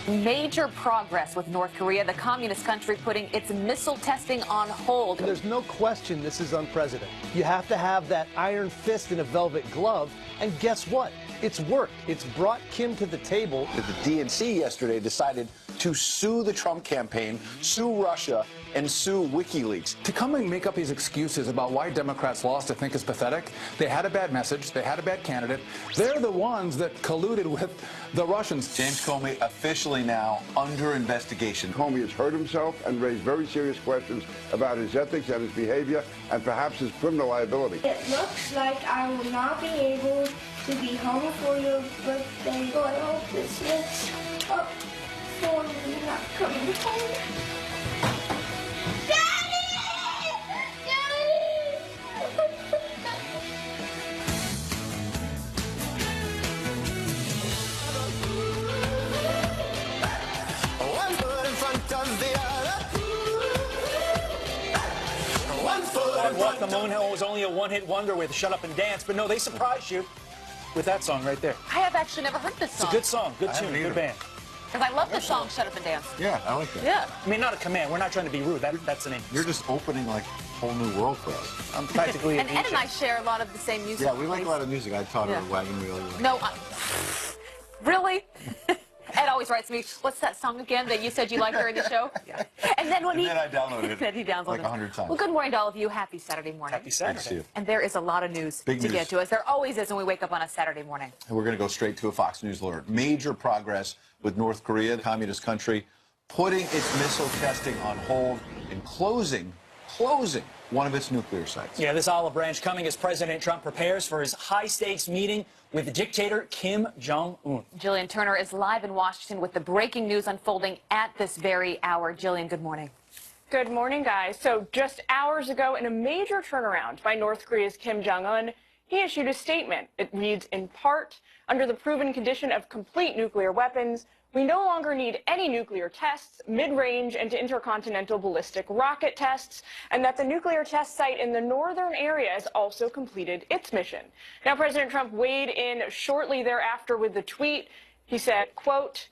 Major progress with North Korea, the communist country putting its missile testing on hold. There's no question this is unprecedented. You have to have that iron fist in a velvet glove, and guess what? It's worked. It's brought Kim to the table. The DNC yesterday decided to sue the Trump campaign, sue Russia, and sue WikiLeaks. To come and make up these excuses about why Democrats lost, I think is pathetic. They had a bad message. They had a bad candidate. They're the ones that colluded with the Russians. James Comey officially now under investigation. Comey has hurt himself and raised very serious questions about his ethics and his behavior and perhaps his criminal liability. It looks like I will not be able to be home for your birthday, but I hope this makes up for me not coming home. What, the Moon Hill was only a one-hit wonder with Shut Up and Dance, but no, they surprised you with that song right there. I have actually never heard this It's song. a good song, good tune, good band. Because I love the song Shut Up and Dance. Yeah, I like that. Yeah. I mean, not a command. We're not trying to be rude. That's the name. You're just opening like a whole new world for us. I'm practically And Ed and I share a lot of the same music. Yeah, we like a lot of music. I taught her Yeah. Wagon Wheel. No, really? Ed always writes me, what's that song again that you said you liked during the show? Yeah. And then when And then I downloaded it then he downloaded like it. 100 times. Well, good morning to all of you. Happy Saturday morning. Happy Saturday. Thanks, you. And there is a lot of news Big to news. get to us. There always is when we wake up on a Saturday morning. And we're going to go straight to a Fox News alert. Major progress with North Korea, the communist country, putting its missile testing on hold and closing one of its nuclear sites. Yeah, this olive branch coming as President Trump prepares for his high-stakes meeting with dictator Kim Jong-un. Jillian Turner is live in Washington with the breaking news unfolding at this very hour. Jillian, good morning. Good morning, guys. So just hours ago, in a major turnaround by North Korea's Kim Jong-un, he issued a statement. It reads, in part, under the proven condition of complete nuclear weapons, we no longer need any nuclear tests, mid-range and intercontinental ballistic rocket tests, and that the nuclear test site in the northern area has also completed its mission. Now, President Trump weighed in shortly thereafter with the tweet. He said, quote,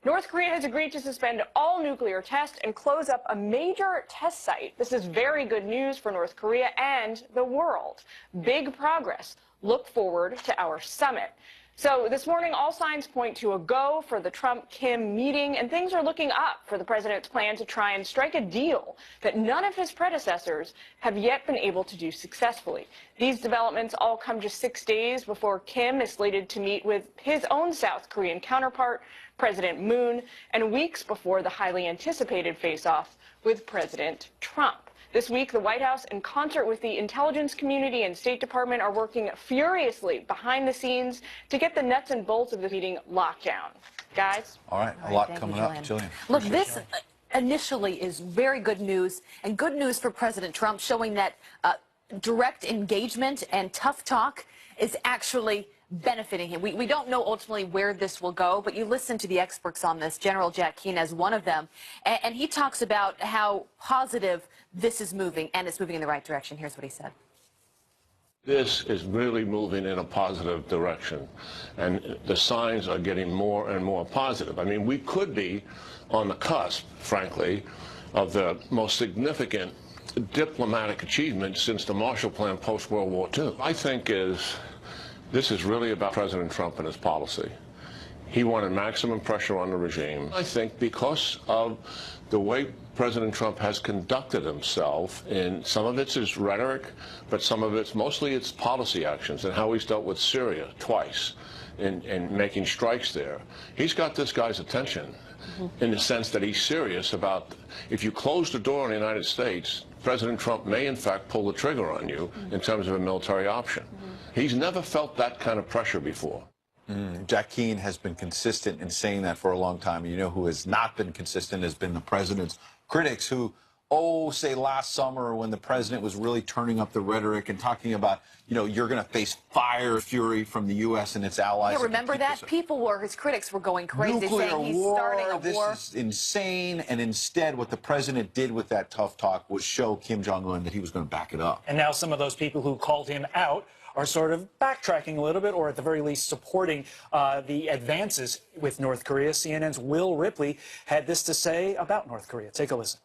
North Korea has agreed to suspend all nuclear tests and close up a major test site. This is very good news for North Korea and the world. Big progress. Look forward to our summit. So this morning, all signs point to a go for the Trump-Kim meeting, and things are looking up for the president's plan to try and strike a deal that none of his predecessors have yet been able to do successfully. These developments all come just 6 days before Kim is slated to meet with his own South Korean counterpart, President Moon, and weeks before the highly anticipated face-off with President Trump. This week, the White House, in concert with the intelligence community and State Department, are working furiously behind the scenes to get the nuts and bolts of the meeting locked down. Guys? All right, a lot coming up, Jillian. Look, this initially is very good news, and good news for President Trump, showing that direct engagement and tough talk is actually benefiting him. We don't know ultimately where this will go, but you listen to the experts on this, General Jack Keane as one of them, and he talks about how positive this is moving, and it's moving in the right direction. Here's what he said. This is really moving in a positive direction, and the signs are getting more and more positive. I mean, we could be on the cusp, frankly, of the most significant diplomatic achievement since the Marshall Plan post-World War II. I think this is really about President Trump and his policy. He wanted maximum pressure on the regime. I think because of the way President Trump has conducted himself, and some of it's his rhetoric, but some of it's mostly its policy actions and how he's dealt with Syria twice and making strikes there. He's got this guy's attention in the sense that he's serious about, if you close the door on the United States, President Trump may in fact pull the trigger on you in terms of a military option. He's never felt that kind of pressure before. Jack Keane has been consistent in saying that for a long time. You know who has not been consistent has been the president's critics who, say last summer when the president was really turning up the rhetoric and talking about, you're going to face fire fury from the U.S. and its allies. Yeah, remember that? His critics were going crazy, Nuclear saying he's war, starting a war. This is insane. And instead, what the president did with that tough talk was show Kim Jong-un that he was going to back it up. And now some of those people who called him out are sort of backtracking a little bit, or at the very least supporting the advances with North Korea. CNN's Will Ripley had this to say about North Korea. Take a listen.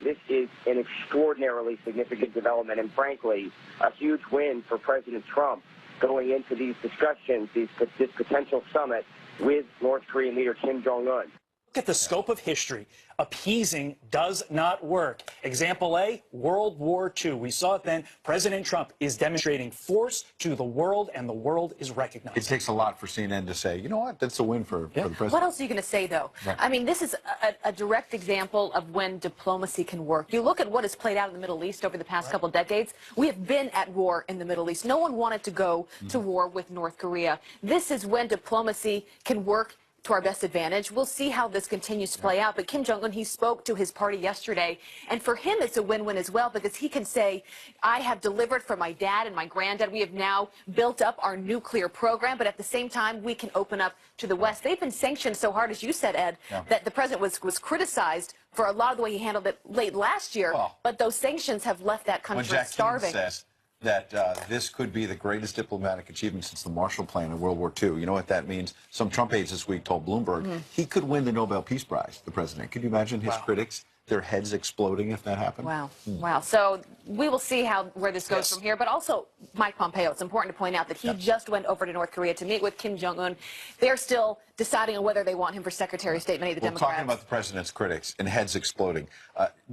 This is an extraordinarily significant development and, frankly, a huge win for President Trump going into these discussions, this potential summit with North Korean leader Kim Jong-un. Look at the scope of history. Appeasing does not work. Example A, World War II. We saw it then. President Trump is demonstrating force to the world, and the world is recognizing. It takes a lot for CNN to say, you know what, that's a win for the president. What else are you going to say, though? Right. I mean, this is a direct example of when diplomacy can work. You look at what has played out in the Middle East over the past couple decades. We have been at war in the Middle East. No one wanted to go to war with North Korea. This is when diplomacy can work to our best advantage. We'll see how this continues to play out. But Kim Jong-un, he spoke to his party yesterday, and for him it's a win-win as well, because he can say, I have delivered for my dad and my granddad. We have now built up our nuclear program, but at the same time we can open up to the West. They've been sanctioned so hard, as you said, Ed, that the president was criticized for a lot of the way he handled it late last year, but those sanctions have left that country starving. Says that this could be the greatest diplomatic achievement since the Marshall Plan in World War II. You know what that means? Some Trump aides this week told Bloomberg he could win the Nobel Peace Prize, the president. Could you imagine his critics, their heads exploding if that happened? Wow. Wow. So we will see where this goes from here. But also, Mike Pompeo, it's important to point out that he just went over to North Korea to meet with Kim Jong-un. They're still deciding on whether they want him for Secretary of State. Many of the Democrats. Talking about the president's critics and heads exploding,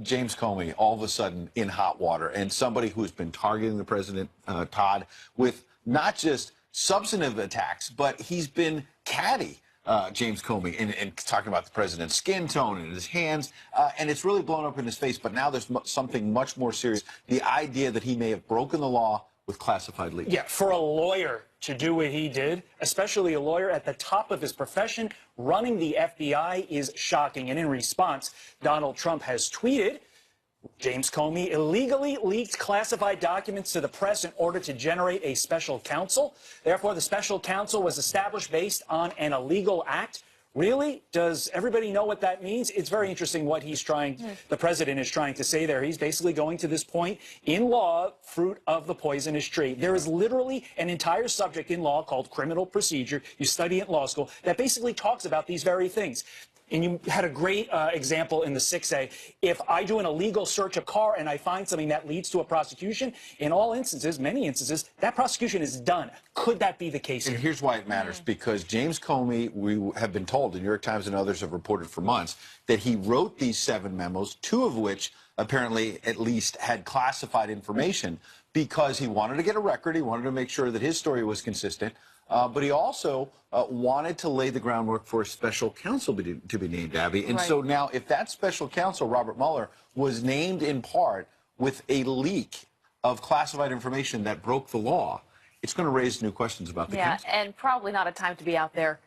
James Comey all of a sudden in hot water, and somebody who's been targeting the president, Todd, with not just substantive attacks, but he's been catty. James Comey, and talking about the president's skin tone and his hands, and it's really blown up in his face. But now there's something much more serious, the idea that he may have broken the law with classified leaks. Yeah, for a lawyer to do what he did, especially a lawyer at the top of his profession, running the FBI is shocking. And in response, Donald Trump has tweeted, James Comey illegally leaked classified documents to the press in order to generate a special counsel. Therefore, the special counsel was established based on an illegal act. Really? Does everybody know what that means? It's very interesting what the president is trying to say there. He's basically going to this point in law, fruit of the poisonous tree. There is literally an entire subject in law called criminal procedure. You study it in law school that basically talks about these very things. And you had a great example in the 6A. If I do an illegal search of a car and I find something that leads to a prosecution, in all instances, many instances, that prosecution is done. Could that be the case here? And here's why it matters, because James Comey, we have been told, the New York Times and others have reported for months, that he wrote these 7 memos, 2 of which apparently at least had classified information, because he wanted to get a record, he wanted to make sure that his story was consistent. But he also wanted to lay the groundwork for a special counsel to be named, Abby. And so now, if that special counsel, Robert Mueller, was named in part with a leak of classified information that broke the law, it's going to raise new questions about the counsel. And probably not a time to be out there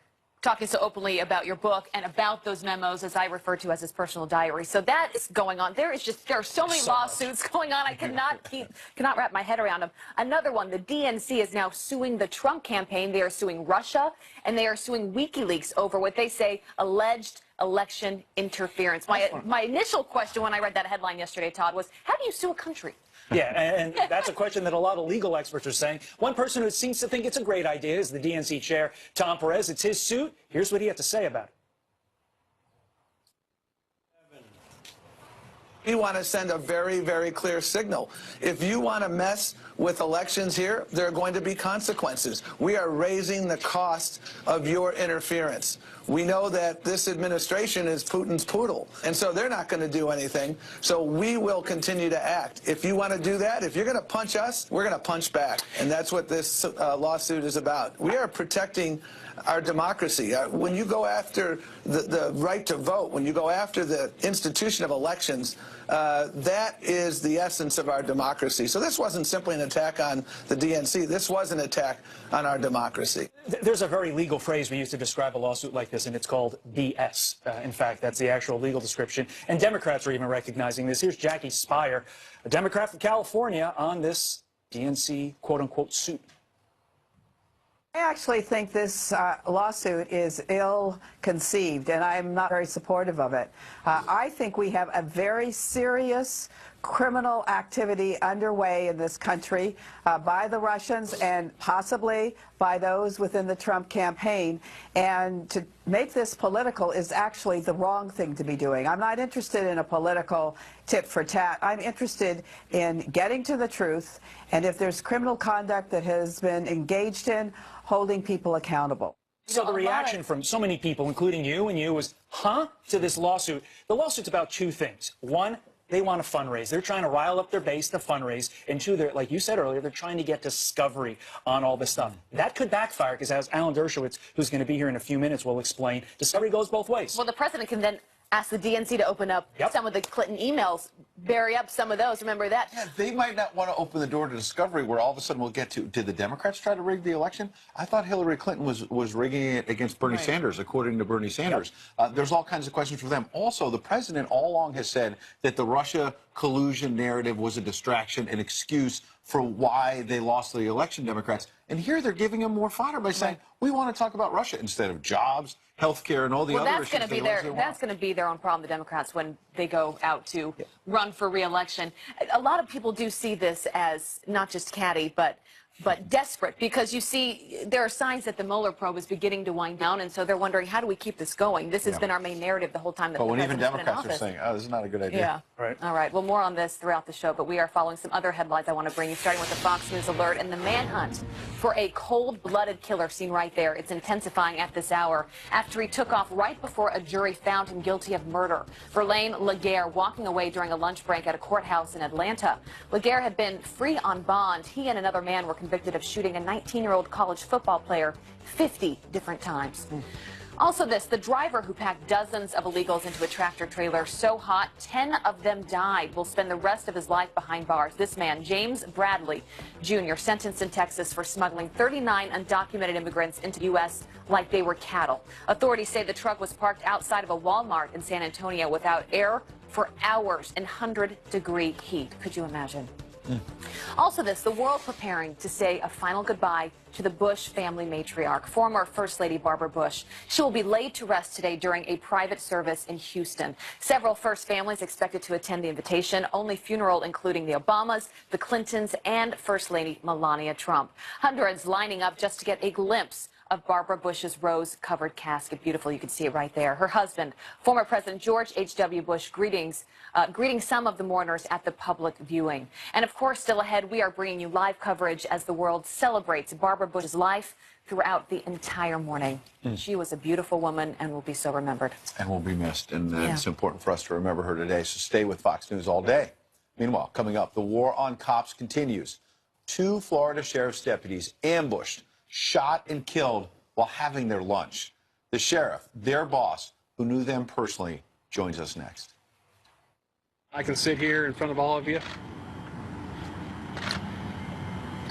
talking so openly about your book and about those memos, as I refer to as his personal diary. So that is going on. There are so many lawsuits going on. I cannot wrap my head around them. Another one, the DNC is now suing the Trump campaign. They are suing Russia, and they are suing WikiLeaks over what they say alleged election interference. My initial question when I read that headline yesterday, Todd, was how do you sue a country? Yeah, and that's a question that a lot of legal experts are saying. One person who seems to think it's a great idea is the DNC chair, Tom Perez. It's his suit. Here's what he had to say about it. We want to send a very, very clear signal. If you want to mess with elections here, there are going to be consequences. We are raising the cost of your interference. We know that this administration is Putin's poodle, and so they're not going to do anything. So we will continue to act. If you want to do that, if you're going to punch us, we're going to punch back. And that's what this lawsuit is about. We are protecting our democracy. When you go after the right to vote, when you go after the institution of elections, that is the essence of our democracy. So this wasn't simply an attack on the DNC. This was an attack on our democracy. There's a very legal phrase we use to describe a lawsuit like this, and it's called BS. In fact, that's the actual legal description. And Democrats are even recognizing this. Here's Jackie Speier, a Democrat from California, on this DNC quote-unquote suit. I actually think this lawsuit is ill-conceived, and I'm not very supportive of it. I think we have a very serious criminal activity underway in this country by the Russians and possibly by those within the Trump campaign. And to make this political is actually the wrong thing to be doing. I'm not interested in a political tit for tat. I'm interested in getting to the truth, and if there's criminal conduct that has been engaged in, holding people accountable. So the reaction from so many people, including you and you, was, huh, to this lawsuit. The lawsuit's about two things. One, they want to fundraise. They're trying to rile up their base to fundraise. And two, they're, like you said earlier, they're trying to get discovery on all this stuff. That could backfire because, as Alan Dershowitz, who's going to be here in a few minutes, will explain, discovery goes both ways. Well, the president can then ask the DNC to open up some of the Clinton emails, bury up some of those. Remember that? Yeah, they might not want to open the door to discovery where all of a sudden we'll get to, did the Democrats try to rig the election? I thought Hillary Clinton was rigging it against Bernie Sanders, according to Bernie Sanders. There's all kinds of questions for them. Also, the president all along has said that the Russia collusion narrative was a distraction, an excuse for why they lost the election, Democrats. And here they're giving him more fodder by saying, we want to talk about Russia instead of jobs, health care, and all the other issues. That's going to be their own problem, the Democrats, when they go out to run for re-election. A lot of people do see this as not just catty, but desperate, because you see there are signs that the Mueller probe is beginning to wind down, and so they're wondering, how do we keep this going? This has been our main narrative the whole time that but the when even president's been in Democrats are office. saying, oh, this is not a good idea. Yeah. Right. All right. Well, more on this throughout the show, but we are following some other headlines I want to bring you, starting with the Fox News alert and the manhunt for a cold-blooded killer seen right there. It's intensifying at this hour after he took off right before a jury found him guilty of murder. Verlaine Laguerre walking away during a lunch break at a courthouse in Atlanta. Laguerre had been free on bond. He and another man were convicted of shooting a 19-year-old college football player 50 different times. Also this, the driver who packed dozens of illegals into a tractor trailer so hot, 10 of them died, will spend the rest of his life behind bars. This man, James Bradley Jr., sentenced in Texas for smuggling 39 undocumented immigrants into the U.S. like they were cattle. Authorities say the truck was parked outside of a Walmart in San Antonio without air for hours in 100-degree heat. Could you imagine? Also this, the world preparing to say a final goodbye to the Bush family matriarch, former First Lady Barbara Bush. She will be laid to rest today during a private service in Houston. Several First families expected to attend the invitation, only funeral including the Obamas, the Clintons, and First Lady Melania Trump. Hundreds lining up just to get a glimpse of Barbara Bush's rose-covered casket. Beautiful, you can see it right there. Her husband, former President George H.W. Bush, greeting some of the mourners at the public viewing. And of course, still ahead, we are bringing you live coverage as the world celebrates Barbara Bush's life throughout the entire morning. She was a beautiful woman and will be so remembered. And will be missed. And it's important for us to remember her today. So stay with Fox News all day. Meanwhile, coming up, the war on cops continues. 2 Florida sheriff's deputies ambushed, shot and killed while having their lunch. The sheriff, their boss, who knew them personally, joins us next. I can sit here in front of all of you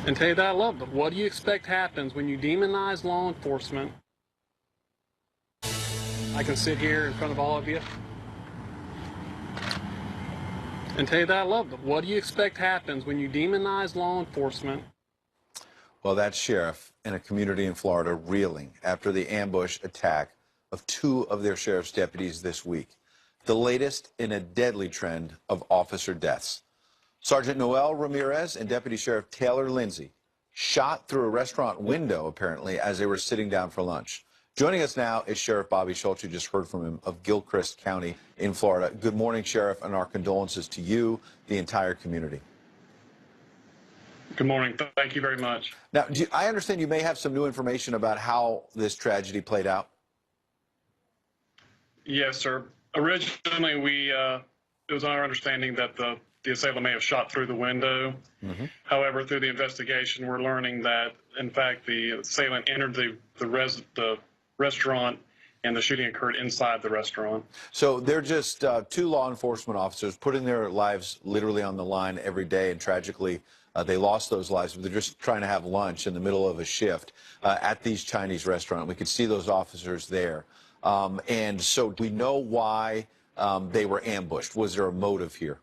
and tell you that I love them. What do you expect happens when you demonize law enforcement? I can sit here in front of all of you and tell you that I love them. What do you expect happens when you demonize law enforcement? Well, that sheriff in a community in Florida reeling after the ambush attack of 2 of their sheriff's deputies this week. The latest in a deadly trend of officer deaths. Sergeant Noel Ramirez and Deputy Sheriff Taylor Lindsay shot through a restaurant window, apparently, as they were sitting down for lunch. Joining us now is Sheriff Bobby Schultz. You just heard from him, of Gilchrist County in Florida. Good morning, Sheriff, and our condolences to you, the entire community. Good morning. Thank you very much. Now, I understand you may have some new information about how this tragedy played out. Yes, sir. Originally, it was our understanding that the assailant may have shot through the window. However, through the investigation, we're learning that, in fact, the assailant entered the restaurant and the shooting occurred inside the restaurant. So they're just 2 law enforcement officers putting their lives literally on the line every day, and tragically, they lost those lives. But they're just trying to have lunch in the middle of a shift at these Chinese restaurant. We could see those officers there. And so we know why they were ambushed. Was there a motive here?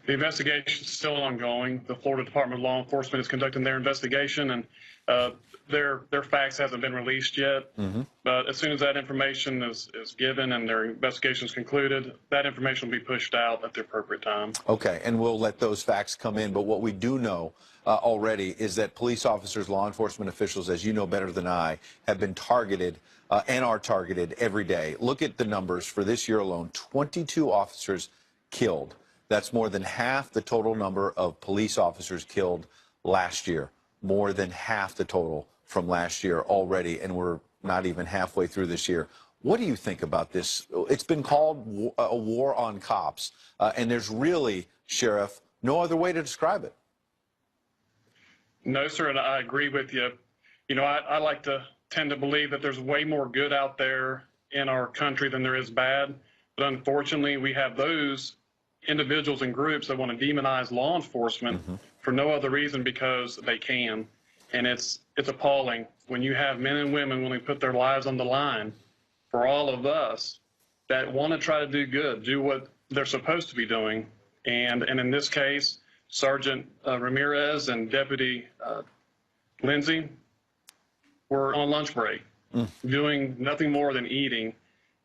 The investigation is still ongoing. The Florida Department of Law Enforcement is conducting their investigation, and Their facts hasn't been released yet, but as soon as that information is given and their investigation is concluded, that information will be pushed out at the appropriate time. Okay, and we'll let those facts come in. But what we do know already is that police officers, law enforcement officials, as you know better than I, have been targeted and are targeted every day. Look at the numbers for this year alone: 22 officers killed. That's more than half the total number of police officers killed last year. More than half the total from last year already, and we're not even halfway through this year. What do you think about this? It's been called a war on cops, and there's really, Sheriff, no other way to describe it. No, sir, and I agree with you. You know, I like to tend to believe that there's way more good out there in our country than there is bad, but unfortunately we have those individuals and groups that want to demonize law enforcement for no other reason because they can. And it's appalling when you have men and women willing to put their lives on the line for all of us that want to try to do good, do what they're supposed to be doing. And in this case, Sergeant Ramirez and Deputy Lindsay were on lunch break, doing nothing more than eating,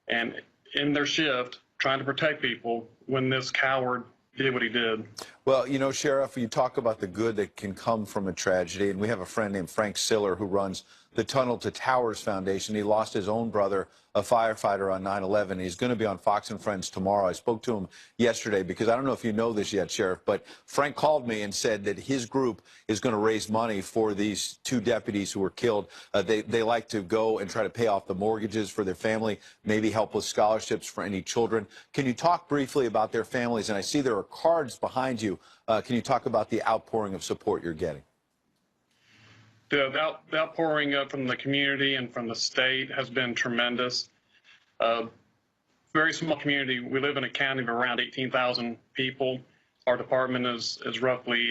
and in their shift, trying to protect people when this coward did what he did. Well, you know, Sheriff, you talk about the good that can come from a tragedy, and we have a friend named Frank Siller who runs the Tunnel to Towers Foundation. He lost his own brother, a firefighter, on 9/11. He's going to be on Fox and Friends tomorrow. I spoke to him yesterday because I don't know if you know this yet, Sheriff, but Frank called me and said that his group is going to raise money for these two deputies who were killed. They like to go and try to pay off the mortgages for their family, maybe help with scholarships for any children. Can you talk briefly about their families? And I see there are cards behind you. Can you talk about the outpouring of support you're getting? The outpouring from the community and from the state has been tremendous. Very small community. We live in a county of around 18,000 people. Our department is roughly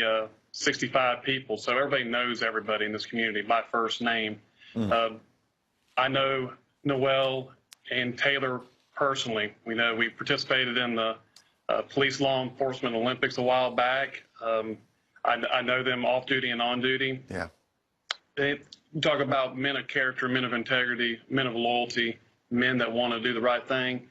65 people, so everybody knows everybody in this community by first name. I know Noel and Taylor personally. We know we participated in the Police Law Enforcement Olympics a while back. I know them off duty and on duty. Yeah. They talk about men of character, men of integrity, men of loyalty, men that want to do the right thing.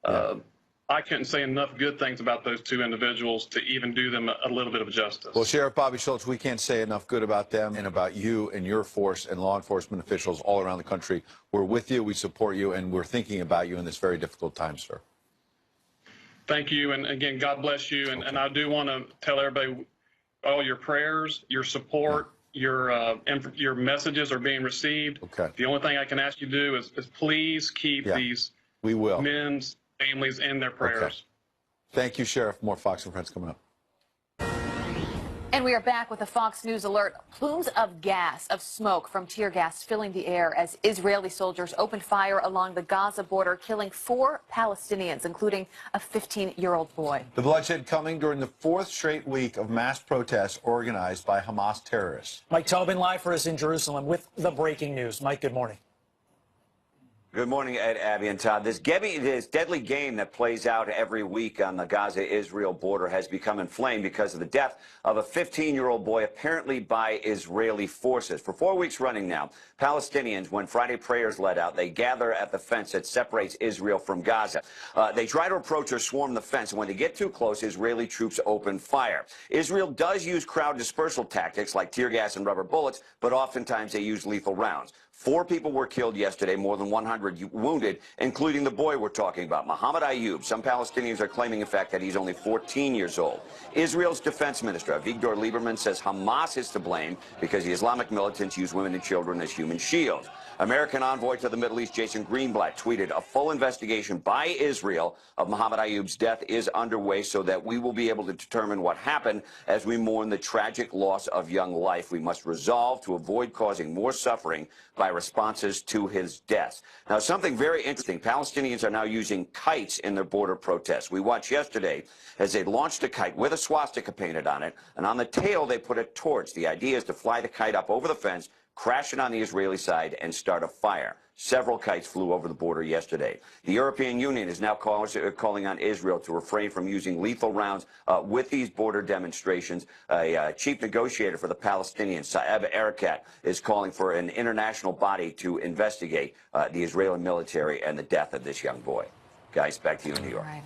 I couldn't say enough good things about those two individuals to even do them a little bit of justice. Well, Sheriff Bobby Schultz, we can't say enough good about them and about you and your force and law enforcement officials all around the country. We're with you, we support you, and we're thinking about you in this very difficult time, sir. Thank you, and again, God bless you. And I do want to tell everybody, all your prayers, your support, your messages are being received. Okay. The only thing I can ask you to do is please keep these men's families in their prayers. Okay. Thank you, Sheriff. More Fox and Friends coming up. And we are back with a Fox News alert. Plumes of gas, of smoke from tear gas filling the air as Israeli soldiers opened fire along the Gaza border, killing 4 Palestinians, including a 15-year-old boy. The bloodshed coming during the 4th straight week of mass protests organized by Hamas terrorists. Mike Tobin live for us in Jerusalem with the breaking news. Mike, good morning. Good morning, Ed, Abby, and Todd. This deadly game that plays out every week on the Gaza-Israel border has become inflamed because of the death of a 15-year-old boy, apparently by Israeli forces. For 4 weeks running now, Palestinians, when Friday prayers let out, they gather at the fence that separates Israel from Gaza. They try to approach or swarm the fence, and when they get too close, Israeli troops open fire. Israel does use crowd dispersal tactics like tear gas and rubber bullets, but oftentimes they use lethal rounds. 4 people were killed yesterday, more than 100 wounded, including the boy we're talking about, Mohammed Ayoub. Some Palestinians are claiming, in fact, that he's only 14 years old. Israel's defense minister, Avigdor Lieberman, says Hamas is to blame because the Islamic militants use women and children as human shields. American envoy to the Middle East, Jason Greenblatt, tweeted, a full investigation by Israel of Mohammed Ayoub's death is underway so that we will be able to determine what happened as we mourn the tragic loss of young life. We must resolve to avoid causing more suffering by responses to his death. Now, something very interesting. Palestinians are now using kites in their border protests. We watched yesterday as they launched a kite with a swastika painted on it, and on the tail they put a torch. The idea is to fly the kite up over the fence, crash it on the Israeli side, and start a fire. Several kites flew over the border yesterday. The European Union is now calling on Israel to refrain from using lethal rounds with these border demonstrations. A chief negotiator for the Palestinians, Saeb Erekat, is calling for an international body to investigate the Israeli military and the death of this young boy. Guys, back to you in New York. All right.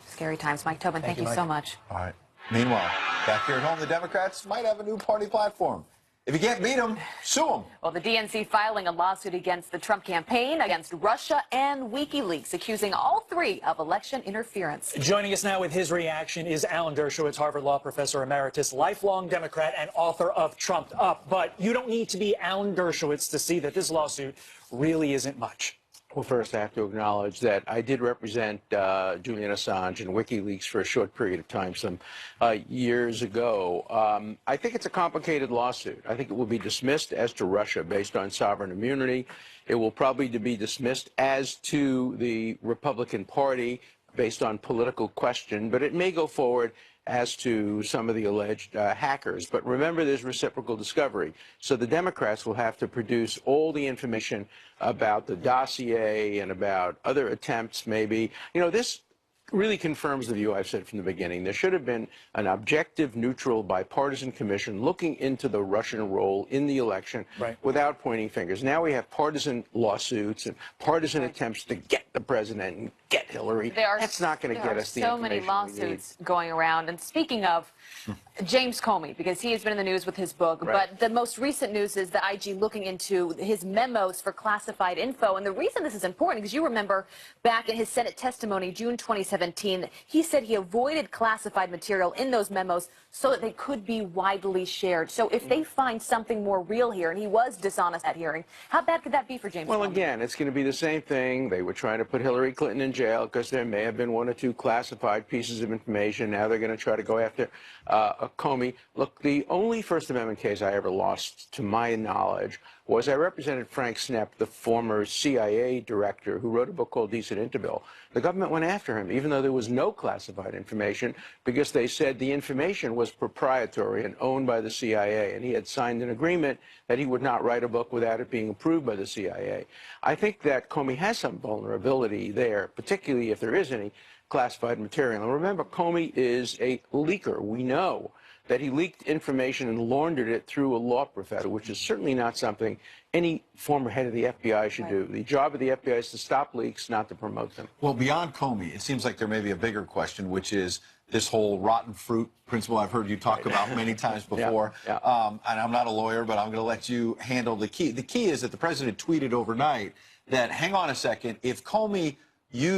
Scary times. Mike Tobin, thank you so much. All right. Meanwhile, back here at home, the Democrats might have a new party platform. If you can't beat them, sue them. Well, the DNC filing a lawsuit against the Trump campaign, against Russia and WikiLeaks, accusing all three of election interference. Joining us now with his reaction is Alan Dershowitz, Harvard Law Professor Emeritus, lifelong Democrat, and author of Trumped Up. But you don't need to be Alan Dershowitz to see that this lawsuit really isn't much. Well, first, I have to acknowledge that I did represent Julian Assange and WikiLeaks for a short period of time, some years ago. I think it's a complicated lawsuit. I think it will be dismissed as to Russia based on sovereign immunity. It will probably be dismissed as to the Republican Party based on political question, but it may go forward as to some of the alleged hackers. But remember, there's reciprocal discovery. So the Democrats will have to produce all the information about the dossier and about other attempts, maybe. You know, this really confirms the view I've said from the beginning. There should have been an objective, neutral, bipartisan commission looking into the Russian role in the election without pointing fingers. Now we have partisan lawsuits and partisan attempts to get the president and get Hillary. That's not going to get us the so many lawsuits going around. And speaking of James Comey, because he has been in the news with his book, but the most recent news is the IG looking into his memos for classified info. And the reason this is important, because you remember back in his Senate testimony, June 2017, he said he avoided classified material in those memos so that they could be widely shared. So if they find something more real here, and he was dishonest at hearing, how bad could that be for James Comey? Well, again, it's going to be the same thing. They were trying to put Hillary Clinton in jail because there may have been one or two classified pieces of information. Now they're going to try to go after Comey. Look, the only First Amendment case I ever lost, to my knowledge, was I represented Frank Snepp, the former CIA director who wrote a book called Decent Interbill. The government went after him, even though there was no classified information, because they said the information was proprietary and owned by the CIA, and he had signed an agreement that he would not write a book without it being approved by the CIA. I think that Comey has some vulnerability there, particularly if there is any classified material. And remember, Comey is a leaker. We know that he leaked information and laundered it through a law professor, which is certainly not something any former head of the FBI should do. The job of the FBI is to stop leaks, not to promote them. Well, beyond Comey, it seems like there may be a bigger question, which is this whole rotten fruit principle I've heard you talk about many times before. And I'm not a lawyer, but I'm going to let you handle the key. The key is that the president tweeted overnight that, hang on a second, if Comey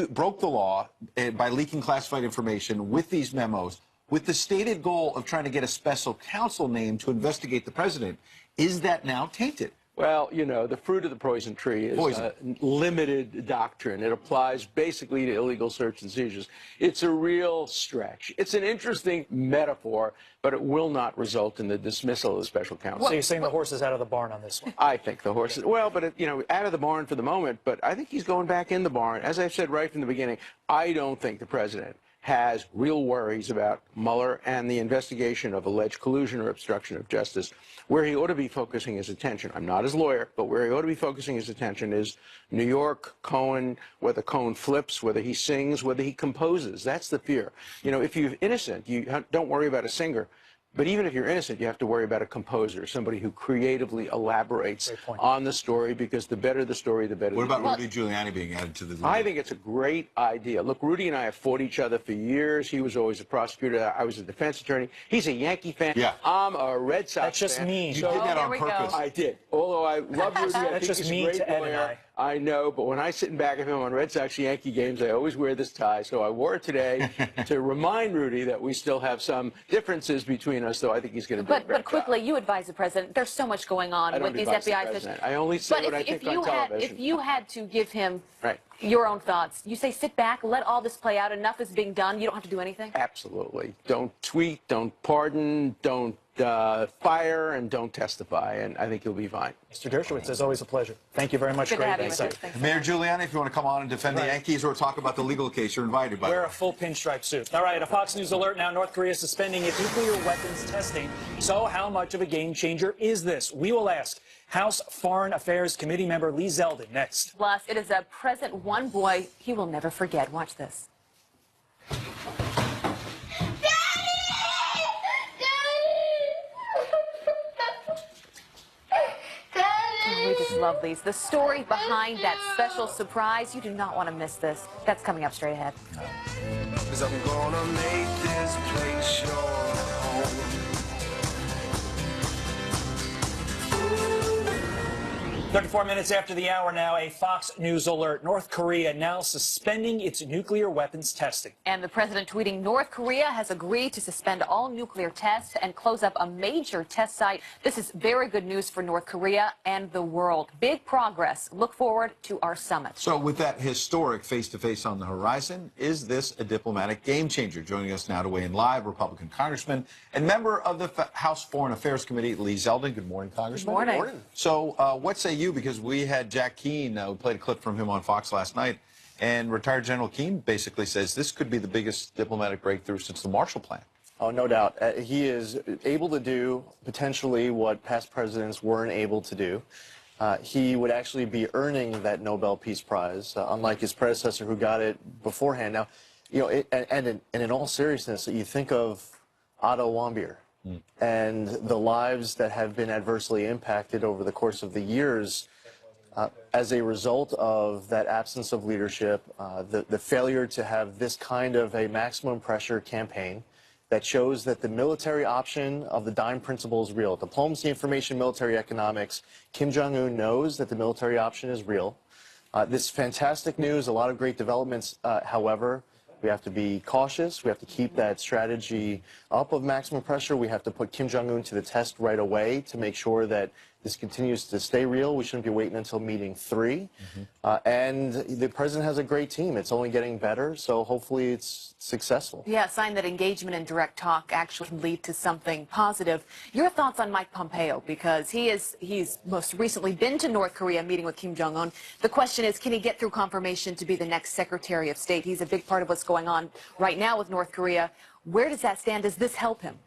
broke the law by leaking classified information with these memos, with the stated goal of trying to get a special counsel named to investigate the president, is that now tainted? Well, you know, the fruit of the poison tree is a limited doctrine. It applies basically to illegal search and seizures. It's a real stretch. It's an interesting metaphor, but it will not result in the dismissal of the special counsel. So you're saying the horse is out of the barn on this one? I think the horse is, well, but, you know, out of the barn for the moment, but I think he's going back in the barn. As I said right from the beginning, I don't think the president has real worries about Mueller and the investigation of alleged collusion or obstruction of justice. Where he ought to be focusing his attention, I'm not his lawyer, but where he ought to be focusing his attention is New York, Cohen, whether Cohen flips, whether he sings, whether he composes. That's the fear. You know, if you're innocent, you don't worry about a singer. But even if you're innocent, you have to worry about a composer, somebody who creatively elaborates on the story, because the better the story, the better the What about Rudy Giuliani being added to the league? I think it's a great idea. Look, Rudy and I have fought each other for years. He was always a prosecutor. I was a defense attorney. He's a Yankee fan. Yeah. I'm a Red Sox fan. That's just mean. You did that on purpose. I did. Although I love Rudy, I think just he's mean a great to Ed lawyer. and I know, but when I sit in back of him on Red Sox-Yankee games, I always wear this tie. So I wore it today to remind Rudy that we still have some differences between us, though I think he's going to do a great But quickly, you advise the president. There's so much going on with these FBI officials. I only say what I think on television. If you had to give him your own thoughts, you say sit back, let all this play out. Enough is being done. You don't have to do anything. Absolutely. Don't tweet, don't pardon, don't fire, and don't testify, and I think you'll be fine. Mr. Dershowitz, it's always a pleasure. Thank you very much. Good to Great have you, insight. Mayor Giuliani, if you want to come on and defend the Yankees or talk about the legal case, you're invited. By Wear a full pinstripe suit. All right, a Fox News alert now. North Korea is suspending its nuclear weapons testing. So how much of a game changer is this? We will ask House Foreign Affairs Committee member Lee Zeldin next. Plus, it is a present one boy he will never forget. Watch this. We just love these. The story behind that special surprise, you do not want to miss this. That's coming up straight ahead. 'Cause I'm gonna make this place your home. 34 minutes after the hour now, a Fox News alert. North Korea now suspending its nuclear weapons testing. And the president tweeting, North Korea has agreed to suspend all nuclear tests and close up a major test site. This is very good news for North Korea and the world. Big progress. Look forward to our summit. So with that historic face-to-face on the horizon, is this a diplomatic game changer? Joining us now to weigh in live, Republican Congressman and member of the House Foreign Affairs Committee, Lee Zeldin. Good morning, Congressman. Good morning. So what say you? Because we had Jack Keane, we played a clip from him on Fox last night, and retired General Keane basically says this could be the biggest diplomatic breakthrough since the Marshall Plan. Oh, no doubt. He is able to do potentially what past presidents weren't able to do. He would actually be earning that Nobel Peace Prize, unlike his predecessor who got it beforehand. Now, you know, and in all seriousness, you think of Otto Warmbier and the lives that have been adversely impacted over the course of the years as a result of that absence of leadership, the failure to have this kind of a maximum pressure campaign that shows that the military option of the dime principle is real. Diplomacy, information, military economics. Kim Jong-un knows that the military option is real. This fantastic news, a lot of great developments, however, we have to be cautious. We have to keep that strategy up of maximum pressure. We have to put Kim Jong-un to the test right away to make sure that this continues to stay real. We shouldn't be waiting until meeting 3. And the president has a great team. It's only getting better, so hopefully it's successful. Yeah, a sign that engagement and direct talk actually can lead to something positive. Your thoughts on Mike Pompeo, because he's most recently been to North Korea meeting with Kim Jong-un. The question is, can he get through confirmation to be the next Secretary of State? He's a big part of what's going on right now with North Korea. Where does that stand? Does this help him?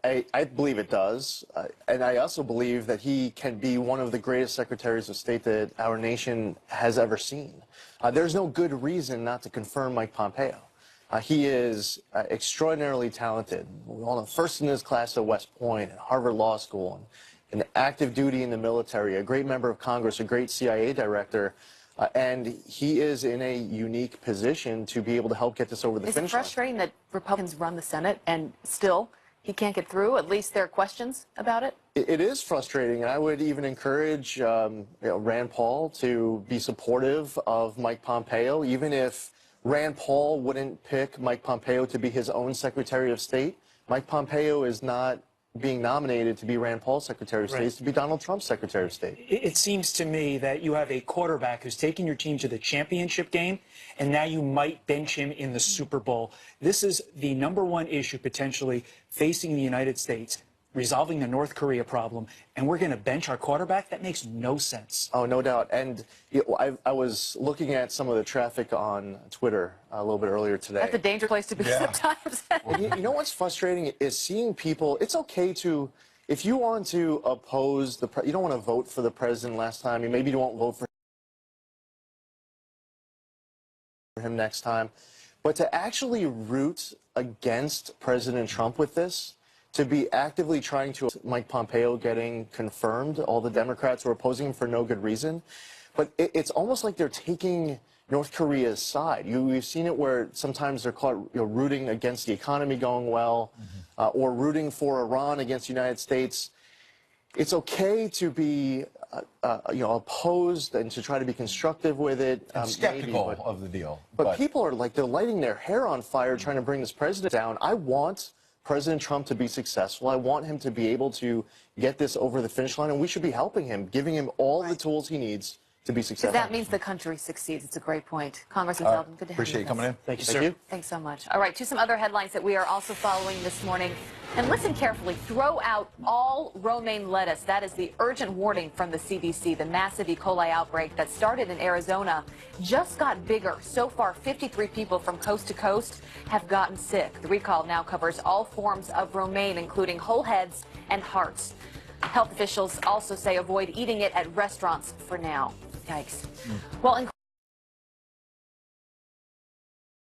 I believe it does, and I also believe that he can be one of the greatest secretaries of state that our nation has ever seen. There's no good reason not to confirm Mike Pompeo. He is extraordinarily talented, first in his class at West Point, at Harvard Law School, and active duty in the military, a great member of Congress, a great CIA director, and he is in a unique position to be able to help get this over the finish line. Is it frustrating that Republicans run the Senate and still he can't get through? At least there are questions about it? It is frustrating, and I would even encourage Rand Paul to be supportive of Mike Pompeo, even if Rand Paul wouldn't pick Mike Pompeo to be his own Secretary of State. Mike Pompeo is not being nominated to be Rand Paul's Secretary of State, it's to be Donald Trump's Secretary of State. It seems to me that you have a quarterback who's taking your team to the championship game, and now you might bench him in the Super Bowl. This is the #1 issue potentially facing the United States, resolving the North Korea problem, and we're going to bench our quarterback? That makes no sense. Oh, no doubt. And I was looking at some of the traffic on Twitter a little bit earlier today. That's a dangerous place to be sometimes. And you know what's frustrating is seeing people. It's okay to, if you want to oppose you don't want to vote for the president last time. Maybe you won't vote for him next time. But to actually root against President Trump with this, to be actively trying to Mike Pompeo getting confirmed, all the Democrats who are opposing him for no good reason. But it's almost like they're taking North Korea's side. We've seen it where sometimes they're caught rooting against the economy going well, or rooting for Iran against the United States. It's okay to be opposed and to try to be constructive with it. And skeptical of the deal. But people are they're lighting their hair on fire trying to bring this president down. I want President Trump to be successful. I want him to be able to get this over the finish line, and we should be helping him, giving him all the tools he needs to be successful. That means the country succeeds. It's a great point. Congressman Zeldin, good to have you. Appreciate you coming in. Thank you, sir. Thanks so much. All right, to some other headlines that we are also following this morning. And listen carefully. Throw out all romaine lettuce. That is the urgent warning from the CDC. The massive E. coli outbreak that started in Arizona just got bigger. So far, 53 people from coast to coast have gotten sick. The recall now covers all forms of romaine, including whole heads and hearts. Health officials also say avoid eating it at restaurants for now. Yikes. Well,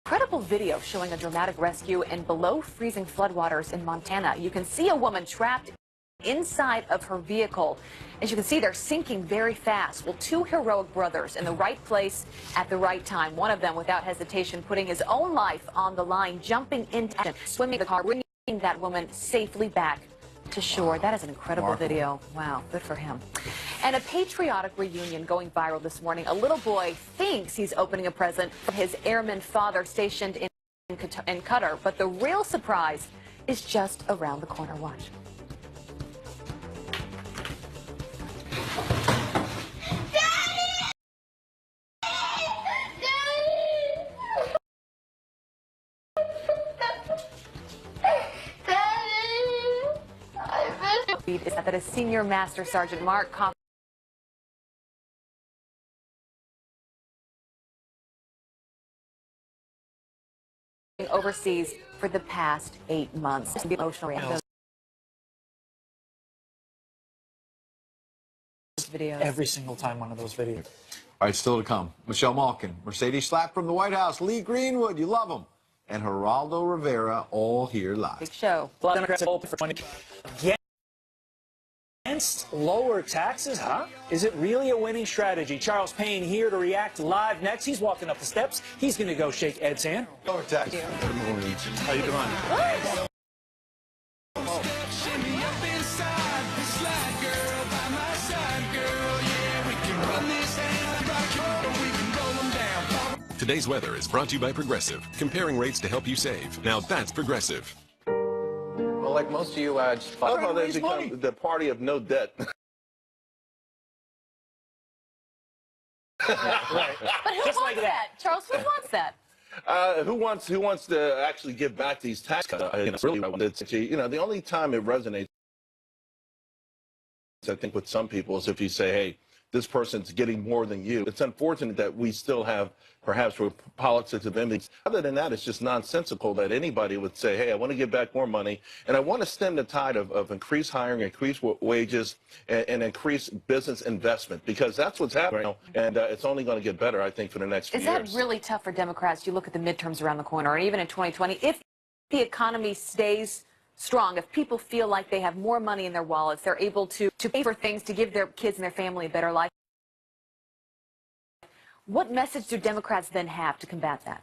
incredible video showing a dramatic rescue in below freezing floodwaters in Montana. You can see a woman trapped inside of her vehicle. As you can see, they're sinking very fast. Well, two heroic brothers in the right place at the right time. One of them, without hesitation, putting his own life on the line, jumping into action, swimming the car, bringing that woman safely back to shore. That is an incredible video. Wow, good for him. And a patriotic reunion going viral this morning. A little boy thinks he's opening a present for his airman father stationed in Qatar, but the real surprise is just around the corner. Watch. Is that a senior Master Sergeant Mark Coffey overseas for the past 8 months. Emotional reaction. Video. Every single time one of those videos. All right, still to come. Michelle Malkin, Mercedes Schlapp from the White House, Lee Greenwood, you love him, and Geraldo Rivera, all here live. Big show. Democrats open for 20. Against lower taxes, huh? Is it really a winning strategy? Charles Payne here to react live next. He's walking up the steps. He's going to go shake Ed's hand. Lower taxes. Good morning. How you doing? Today's weather is brought to you by Progressive, comparing rates to help you save. Now that's Progressive. Well, like most of you, I love how they've become the party of no debt. Right. But who wants that? Charles, who wants that? Who wants to actually give back these tax cuts? The only time it resonates, I think, with some people is if you say, hey, this person's getting more than you. It's unfortunate that we still have, perhaps, for politics of image. Other than that, it's just nonsensical that anybody would say, hey, I want to give back more money, and I want to stem the tide of increased hiring, increased wages, and increased business investment, because that's what's happening right now, and it's only going to get better, I think, for the next few years. Is that really tough for Democrats? You look at the midterms around the corner, or even in 2020, if the economy stays strong, if people feel like they have more money in their wallets, they're able to pay for things to give their kids and their family a better life. What message do Democrats then have to combat that?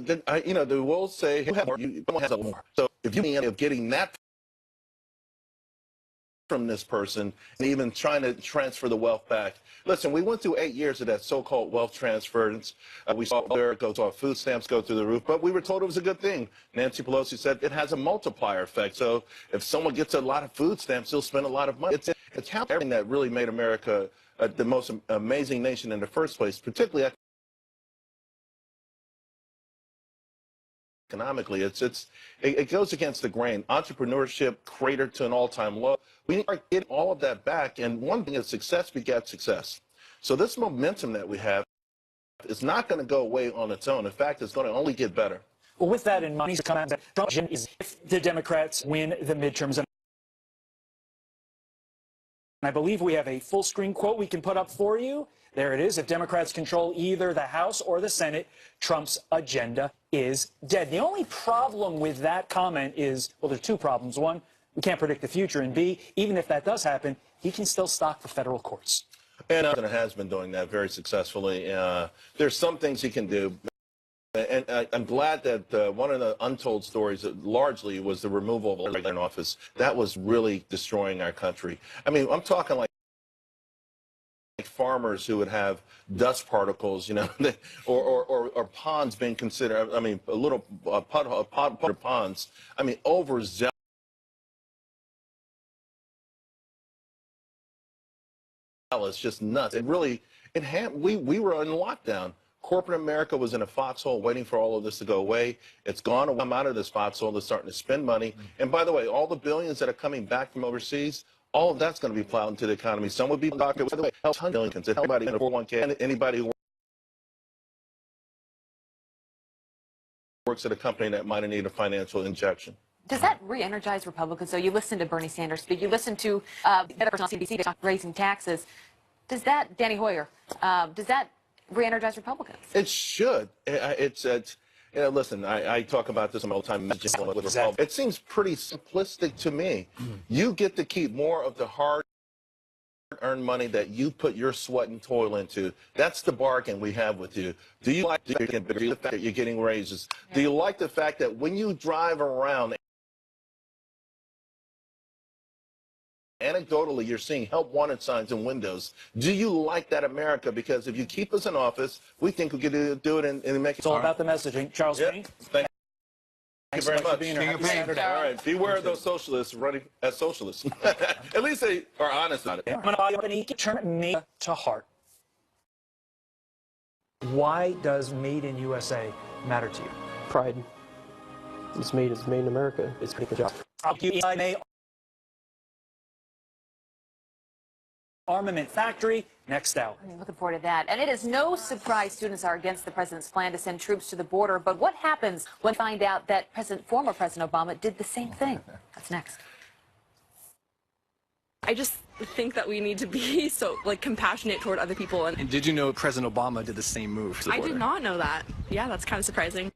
They will say, you have more. So if you end up getting that from this person and even trying to transfer the wealth back. Listen, we went through 8 years of that so-called wealth transference. We saw our food stamps go through the roof, but we were told it was a good thing. Nancy Pelosi said it has a multiplier effect. So if someone gets a lot of food stamps, they'll spend a lot of money. It's everything that really made America the most amazing nation in the first place, particularly economically. It goes against the grain. Entrepreneurship cratered to an all-time low. We are getting all of that back, and one thing is success begets success. So this momentum that we have is not going to go away on its own. In fact, it's going to only get better. Well, with that in mind, Trump is if the Democrats win the midterms. I believe we have a full screen quote we can put up for you. There it is. If Democrats control either the House or the Senate, Trump's agenda is dead. The only problem with that comment is, well, there's two problems. One, we can't predict the future. And B, even if that does happen, he can still stock the federal courts. And has been doing that very successfully. There's some things he can do. And I'm glad that one of the untold stories largely was the removal of the in office. That was really destroying our country. I mean, I'm talking like farmers who would have dust particles, or ponds being considered, I mean, a little ponds, I mean, overzealous. Just nuts. It really, we were in lockdown. Corporate America was in a foxhole waiting for all of this to go away. It's gone. I'm out of this foxhole. They're starting to spend money. And by the way, all the billions that are coming back from overseas, all of that's going to be plowed into the economy. Some would be doctors. By the way, millions. Anybody in a 401k, anybody who works at a company that might need a financial injection. Does that re-energize Republicans? So you listen to Bernie Sanders speak, you listen to the other person on CNBC talk raising taxes. Does that, Danny Hoyer, does that re-energize Republicans? It should. Listen, I talk about this all the time. It seems pretty simplistic to me. You get to keep more of the hard-earned money that you put your sweat and toil into. That's the bargain we have with you. Do you like the fact that you're getting raises? Yeah. Do you like the fact that when you drive around, anecdotally, you're seeing help wanted signs in windows? Do you like that America? Because if you keep us in office, we think we can do it and make it. It's all about the messaging. Charles Payne. Thank you very much. Happy Saturday. All right. Beware of those socialists running as socialists. At least they are honest on it. I'm going to turn made to heart. Why does Made in USA matter to you? Pride. It's made in America. It's a good job. Armament factory, next hour. I'm looking forward to that. And it is no surprise students are against the president's plan to send troops to the border. But what happens when they find out that former President Obama did the same thing? That's next. I just think that we need to be so compassionate toward other people. And did you know President Obama did the same move to the border? I did not know that. Yeah, that's kind of surprising.